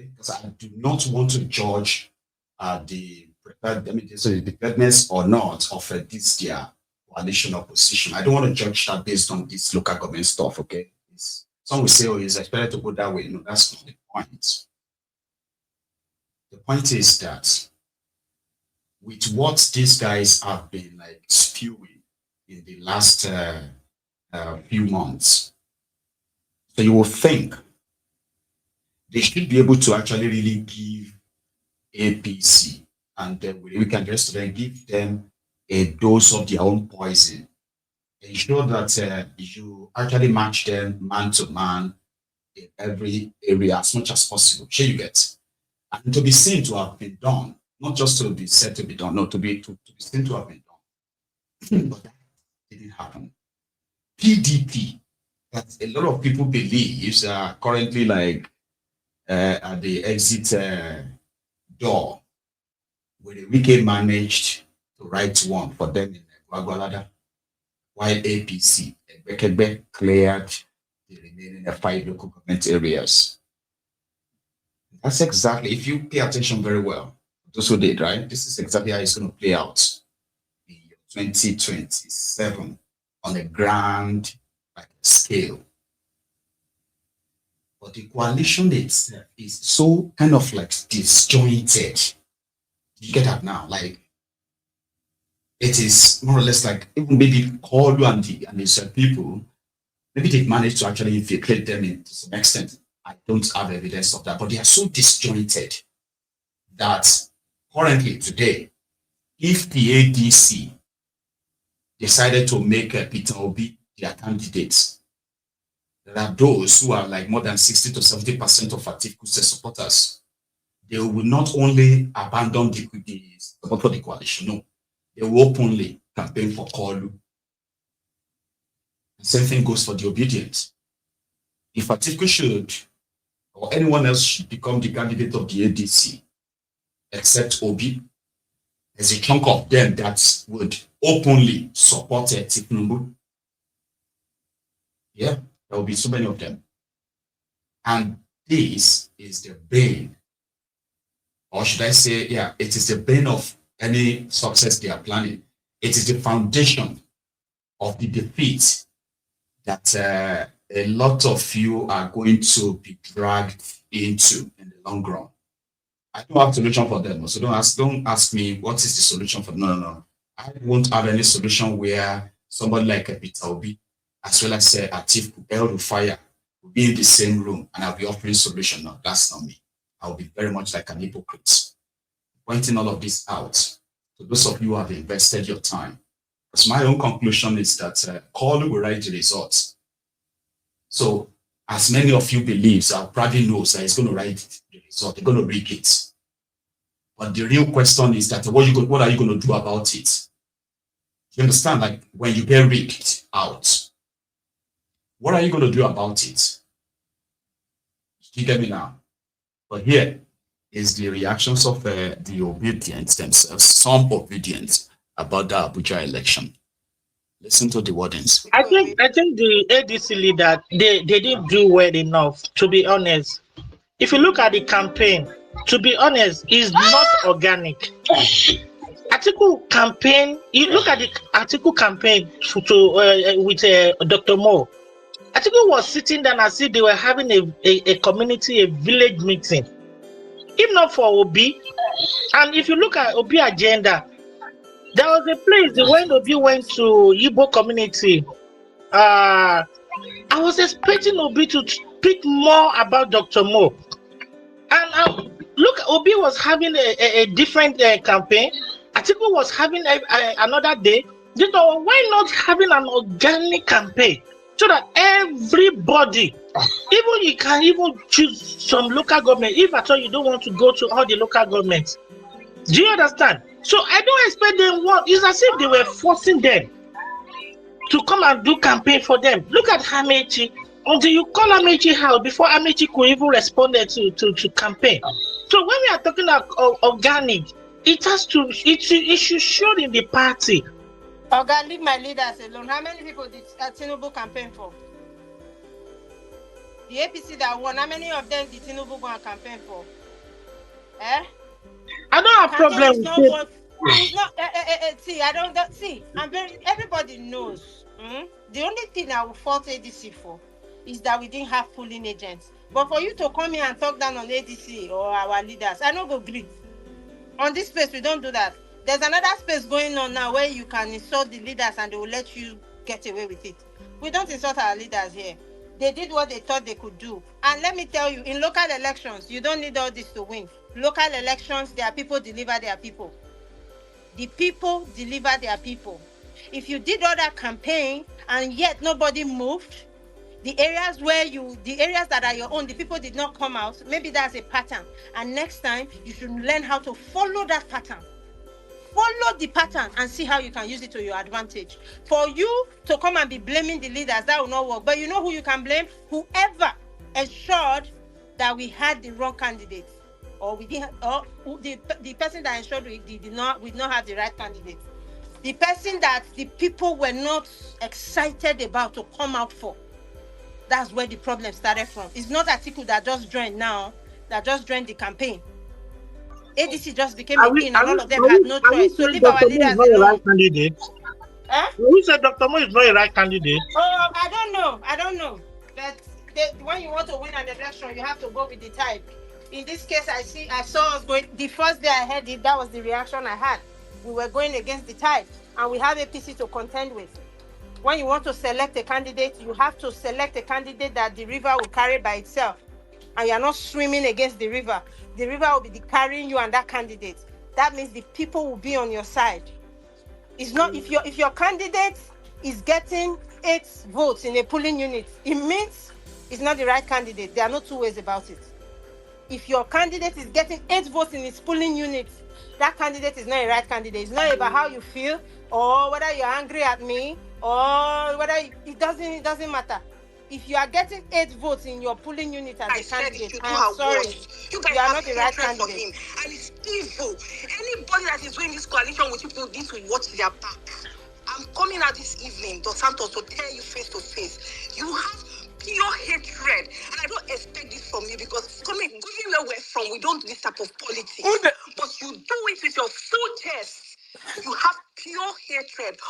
okay? Because I do not want to judge the preparedness or not of this their coalition or position. I don't want to judge that based on this local government stuff, okay? Some will say, oh, it's expected to go that way. No, that's not the point. The point is that with what these guys have been like spewing in the last few months, so you will think they should be able to actually really give APC and we can just then give them a dose of their own poison. Ensure that you actually match them man to man in every area as much as possible. Sure, you get. And to be seen to have been done, not just to be said to be done, no, to be seen to have been done. But that didn't happen. PDP, that a lot of people believe is currently like at the exit door, where the Wike managed to write one for them in Gwagwalada, while APC cleared the remaining 5 local government areas. That's exactly, if you pay attention very well, those who did, right? This is exactly how it's going to play out in 2027 on a grand scale. But the coalition itself is so kind of like disjointed. You get that now? Like, it is more or less like even maybe Kolu and his people, maybe they've managed to actually infiltrate them to some extent. I don't have evidence of that, but they are so disjointed that currently today, if the ADC decided to make Peter Obi their candidates, there are those who are like more than 60 to 70% of Atikulooters supporters. They will not only abandon the support for the coalition, no, they will openly campaign for Kolu. The same thing goes for the Obidients. If Atiku should, or anyone else should become the candidate of the ADC, except Obi, there's a chunk of them that would openly support Tinubu. Yeah, there will be so many of them. And this is the bane, or should I say, yeah, it is the bane of any success they are planning. It is the foundation of the defeat that a lot of you are going to be dragged into in the long run. I don't have a solution for them, so don't ask me what is the solution for them. No. I won't have any solution where somebody like a Peter Obi, as well as Atiku El-Rufai, will be in the same room and I'll be offering solution. No, that's not me. I'll be very much like an hypocrite. Pointing all of this out to those of you who have invested your time. Because my own conclusion is that Kolu will write the results. So, as many of you believe, I probably knows that he's going to write the result. They're going to rig it. But the real question is that what are you going to do about it? You understand? Like when you get rigged out, what are you going to do about it? You get me now? But here is the reactions of the Obidients themselves, some Obidients about the Abuja election. Listen to the wordings. I think the ADC leader, they didn't do well enough, to be honest. If you look at the campaign, to be honest, is not organic. Atiku campaign, you look at the Atiku campaign with Dr. Mo. Atiku was sitting down as if they were having a community, a village meeting. If not for Obi, and if you look at Obi agenda, there was a place when Obi went to Igbo community. I was expecting Obi to speak more about Dr. Mo. And look, Obi was having a different campaign. Atiku was having another day. You know, why not having an organic campaign so that everybody, even you can even choose some local government if at all you don't want to go to all the local governments. Do you understand? So I don't expect them what. It's as if they were forcing them to come and do campaign for them. Look at Amechi. Until you call Amechi out before Amechi could even respond to campaign. So when we are talking about organic, it should show in the party. Oga, leave my leaders alone. How many people did Tinubu campaign for? The APC that won, how many of them did Tinubu go and campaign for? Eh? I don't have Campaign problem is with not it. what. It's not. See, I don't see. I'm very. Everybody knows. The only thing I will fault ADC for is that we didn't have polling agents. But for you to come here and talk down on ADC or our leaders, I don't go greet. On this space, we don't do that. There's another space going on now where you can insult the leaders and they will let you get away with it. We don't insult our leaders here. They did what they thought they could do. And let me tell you, in local elections, you don't need all this to win. Local elections, their people deliver their people. The people deliver their people. If you did all that campaign and yet nobody moved, the areas that are your own, the people did not come out, maybe that's a pattern. And next time, you should learn how to follow that pattern. Follow the pattern and see how you can use it to your advantage. For you to come and be blaming the leaders, that will not work. But you know who you can blame? Whoever ensured that we had the wrong candidate, or we didn't, or the person that ensured we did not have the right candidate. The person that the people were not excited about to come out for. That's where the problem started from. It's not Atiku that just joined now, that just joined the campaign. ADC just became a thing and all of them had no choice. So leave our leaders alone. Huh? Who said Dr. Mo is not a right candidate? Oh, I don't know. But when you want to win an election, you have to go with the type. In this case, I saw us going. The first day I heard it, that was the reaction I had. We were going against the type, and we have APC to contend with. When you want to select a candidate, you have to select a candidate that the river will carry by itself. And you're not swimming against the river. The river will be carrying you and that candidate. That means the people will be on your side. It's not if your candidate is getting 8 votes in a polling unit, it means it's not the right candidate. There are no two ways about it. If your candidate is getting 8 votes in his polling unit, that candidate is not a right candidate. It's not about how you feel or whether you're angry at me or whether it doesn't matter. If you are getting 8 votes in your polling unit as a candidate, I'm sorry, you are not the right candidate. Him, and it's evil. Anybody that is doing this coalition with people need to watch their back. I'm coming out this evening, Dos Santos, to tell you face to face. You have pure hatred, and I don't expect this from you because given where we're from, we don't do this type of politics. But you do it with your full chest. You have pure hatred.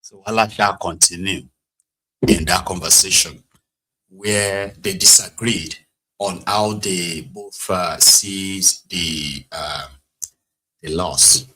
So Allah shall continue in that conversation where they disagreed on how they both sees the loss.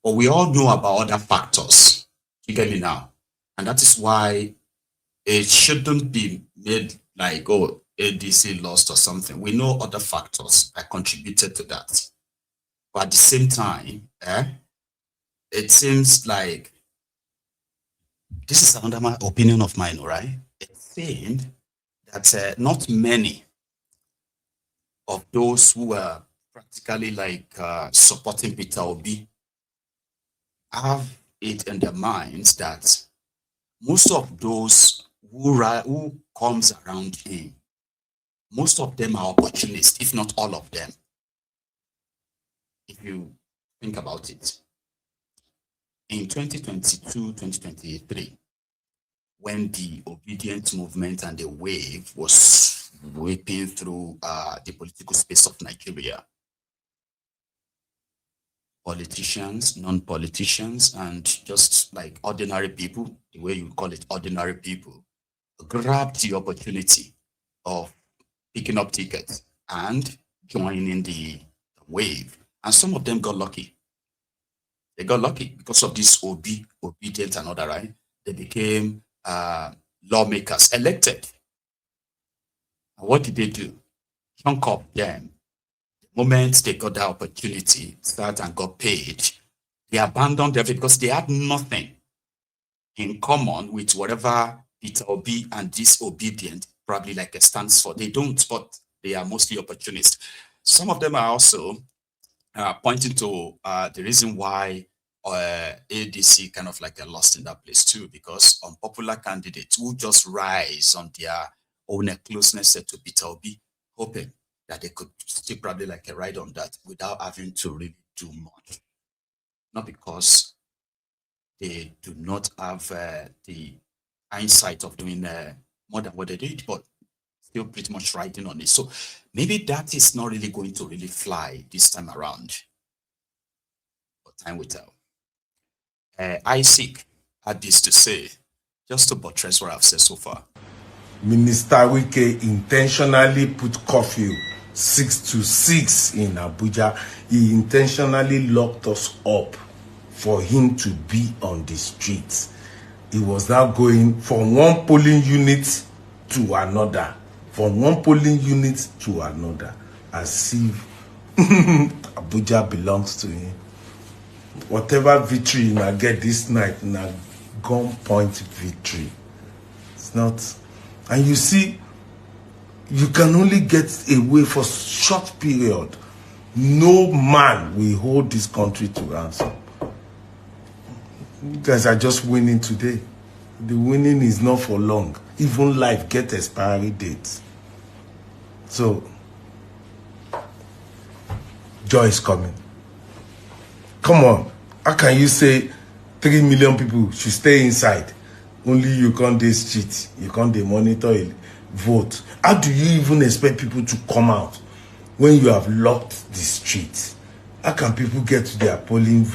But we all know about other factors. You get me now? And that is why it shouldn't be made like, oh, ADC lost or something. We know other factors that contributed to that. But at the same time, it seems like this is another opinion of mine, right? It seemed that not many of those who were practically like supporting Peter Obi have it in their minds that most of those who comes around him, most of them are opportunists, if not all of them. If you think about it, in 2022, 2023, when the Obidients movement and the wave was sweeping through the political space of Nigeria, politicians, non-politicians, and just like ordinary people, the way you call it, ordinary people, grabbed the opportunity of picking up tickets and joining the wave. And some of them got lucky. They got lucky because of this obedient and other, right? They became lawmakers, elected. And what did they do? Chunk up them. The moment they got the opportunity, start and got paid, they abandoned everything because they had nothing in common with whatever Peter Obi and disobedient probably like it stands for. They don't, but they are mostly opportunists. Some of them are also pointing to the reason why ADC kind of like lost in that place too, because unpopular candidates who just rise on their own closeness to Peter Obi, hoping that they could still probably like a ride on that without having to really do much. Not because they do not have the hindsight of doing more than what they did, but still pretty much riding on it. So maybe that is not really going to really fly this time around. But time will tell. Isaac had this to say, just to buttress what I've said so far. Minister Wike intentionally put curfew 6 to 6 in Abuja. He intentionally locked us up for him to be on the streets. He was now going from one polling unit to another, from one polling unit to another, as if Abuja belongs to him. Whatever victory you get this night, na gunpoint victory. It's not. And you see, you can only get away for short period. No man will hold this country to ransom. You guys are just winning today. The winning is not for long. Even life get expiry dates. So, joy is coming. Come on. How can you say 3 million people should stay inside? Only you can't dey street. You can't dey monitor a vote. How do you even expect people to come out when you have locked the streets? How can people get to their polling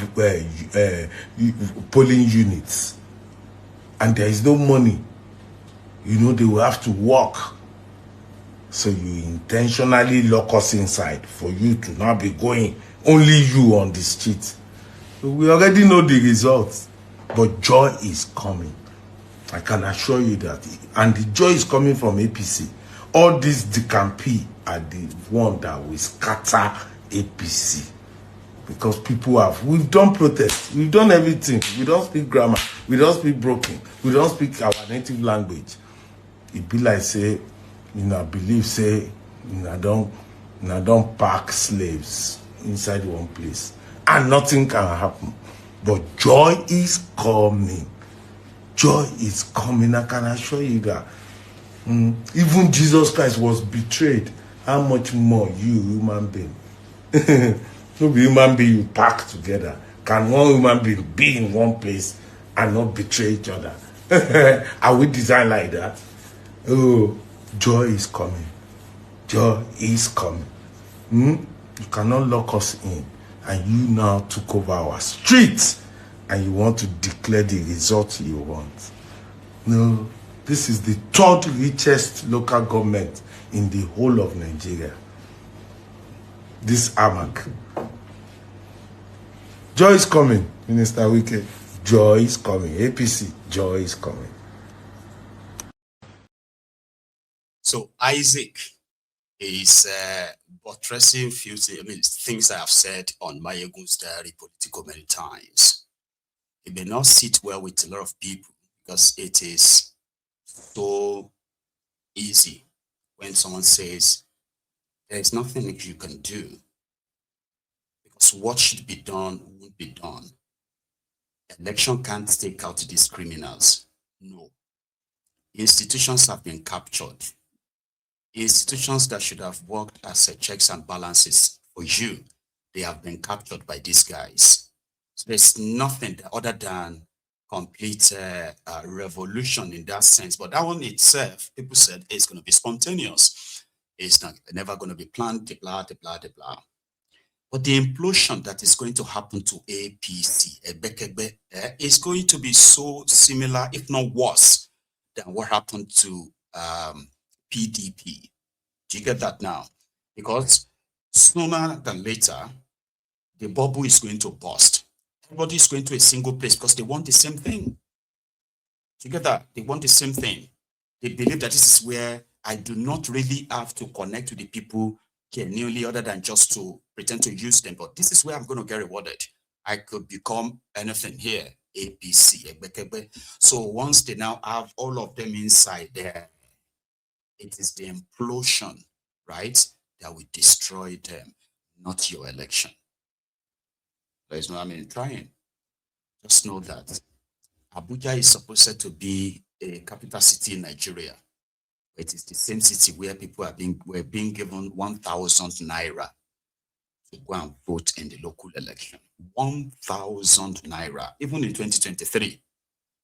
units? And there is no money. You know they will have to walk. So you intentionally lock us inside for you to not be going. Only you on the street. So we already know the results. But joy is coming. I can assure you that. And the joy is coming from APC. All these decampi are the one that will scatter APC. Because people we've done protests, we've done everything. We don't speak grammar, we don't speak broken, we don't speak our native language. It be like say, believe say, don't pack slaves inside one place. And nothing can happen. But joy is coming. Joy is coming. I can assure you that. Even Jesus Christ was betrayed. How much more you, human being? No be human being you pack together. Can one human being be in one place and not betray each other? Are we designed like that? Oh, joy is coming. Joy is coming. You cannot lock us in. And you now took over our streets. And you want to declare the result you want. No, this is the 3rd richest local government in the whole of Nigeria. This AMAC. Joy is coming, Minister Wike. Joy is coming. APC, joy is coming. So Isaac is buttressing things I have said on Mayegun's diary political many times. It may not sit well with a lot of people because it is so easy when someone says there's nothing you can do because what should be done won't be done. Election can't take out these criminals. No. Institutions have been captured. Institutions that should have worked as checks and balances for you, they have been captured by these guys. So there's nothing other than complete revolution in that sense. But that one itself, people said it's going to be spontaneous. It's not never going to be planned, blah, blah, blah, blah. But the implosion that is going to happen to APC, is going to be so similar, if not worse, than what happened to PDP. Do you get that now? Because sooner than later, the bubble is going to burst. Everybody is going to a single place because they want the same thing. Together, they want the same thing. They believe that this is where I do not really have to connect to the people genuinely other than just to pretend to use them. But this is where I'm going to get rewarded. I could become anything here, APC. So once they now have all of them inside there, it is the implosion, right, that will destroy them, not your election. There is no, trying. Just know that Abuja is supposed to be a capital city in Nigeria. It is the same city where people were being given 1,000 naira to go and vote in the local election. 1,000 naira, even in 2023.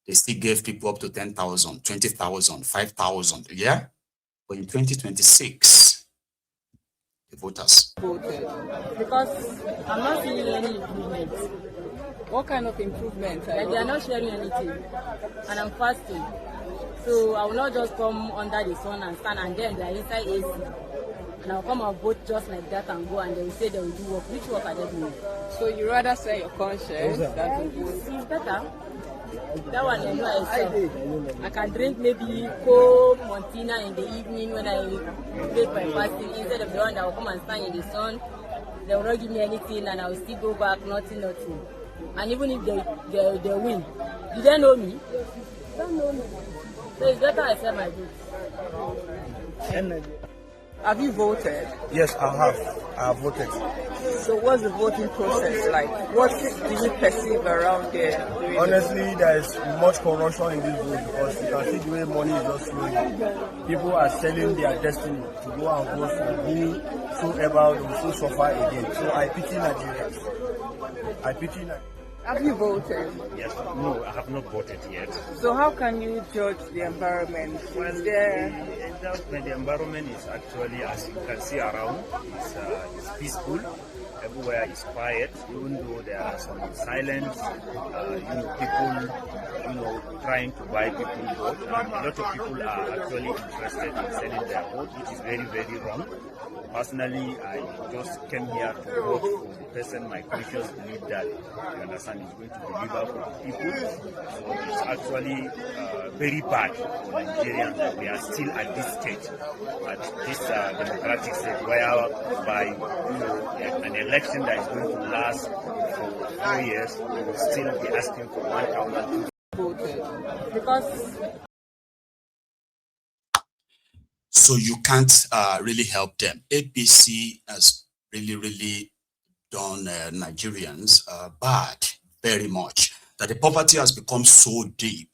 they still gave people up to 10,000, 20,000, 5,000. Yeah. But in 2026, the voters. Voted because I'm not seeing any improvement. What kind of improvement? Like they are not sharing anything, and I'm fasting, so I will not just come under the sun and stand, and then they are inside AC, and I'll come and vote just like that and go, and they will say they will do work. Which work are they doing? So you rather sell your conscience than to vote? It's better. That one I know myself. I can drink maybe Coke, Montina in the evening when I break my fasting instead of the one that will come and stand in the sun. They will not give me anything and I will still go back, nothing. And even if they win, do they know me? They don't know me. So it's better I sell my goods. Have you voted? Yes, I have voted. So what's the voting process like? What do you perceive around there? Honestly, there is much corruption in this vote because you can see the way money is just flowing. People are selling their destiny to go and vote for whosoever will so suffer again. So I pity Nigerians. I pity Nigerians. Have you voted? Yes, no, I have not voted yet. So how can you judge the environment? Well, Is there... the environment is actually, as you can see around, it's peaceful. Everywhere is quiet, even though there are some silence, people, trying to buy people's vote. And a lot of people are actually interested in selling their vote, which is very, very wrong. Personally, I just came here to vote for the person my conscience believe that, you understand, is going to deliver for the people. So it's actually very bad for Nigerians that we are still at this stage, at this democratic stage, whereby an election that is going to last for 4 years, we will still be asking for 1,000 voted? Because... So you can't really help them. APC has really done Nigerians bad very much. That the poverty has become so deep,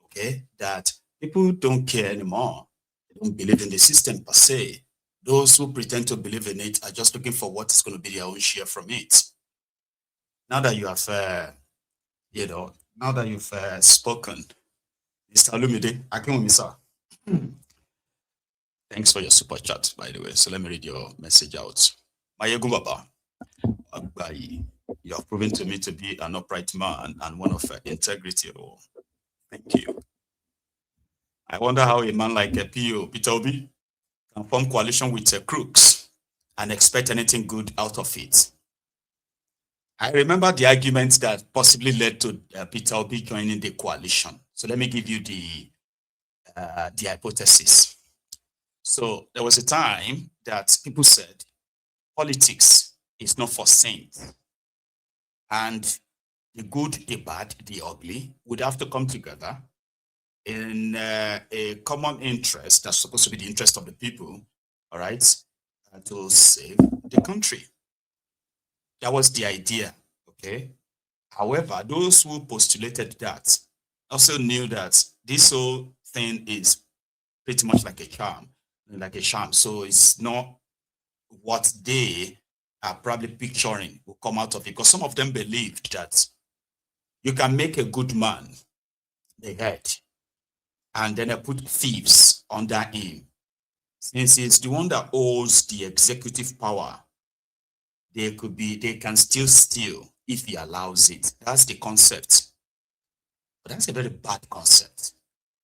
okay, that people don't care anymore. They don't believe in the system per se. Those who pretend to believe in it are just looking for what is going to be their own share from it. Now that you have, now that you've spoken, Mr. Olumide, I came with me, sir. Thanks for your super chat, by the way. So let me read your message out. Mayegun Baba, Agbayi, you have proven to me to be an upright man and one of integrity. Oh, thank you. I wonder how a man like a PO, Peter Obi, can form coalition with crooks and expect anything good out of it. I remember the argument that possibly led to Peter Obi joining the coalition. So let me give you the hypothesis. So there was a time that people said politics is not for saints, and the good, the bad, the ugly would have to come together in a common interest that's supposed to be the interest of the people, all right, to save the country. That was the idea, okay? However, those who postulated that also knew that this whole thing is pretty much like a charm. So it's not what they are probably picturing will come out of it, because some of them believed that you can make a good man the head and then put thieves under him. Since it's the one that holds the executive power, they can still steal if he allows it. That's the concept. But that's a very bad concept.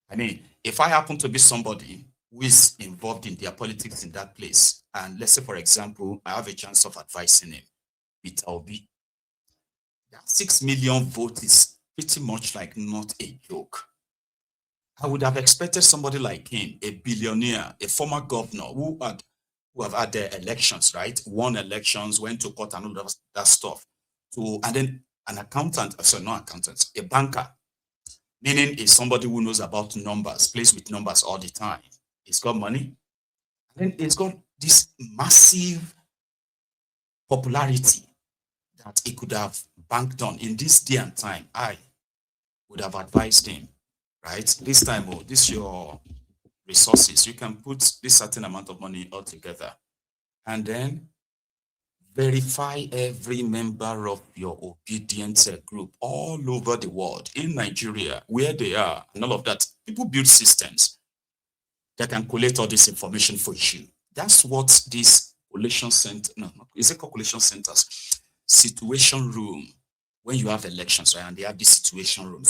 I mean, if I happen to be somebody who is involved in their politics in that place, and let's say, for example, I have a chance of advising him, Peter Obi, that 6 million votes is pretty much like not a joke. I would have expected somebody like him, a billionaire, a former governor who have had their elections, right? Won elections, went to court and all that stuff. And then an accountant, not accountant, a banker, meaning is somebody who knows about numbers, plays with numbers all the time. He's got money. And then he's got this massive popularity that he could have banked on. In this day and time, I would have advised him, right? This time, this is your resources. You can put this certain amount of money all together. And then verify every member of your Obidients group all over the world, in Nigeria, where they are, and all of that. People build systems that can collect all this information for you. That's what this collation center, no, is it called collation centers? Situation room, when you have elections, right, and they have this situation room.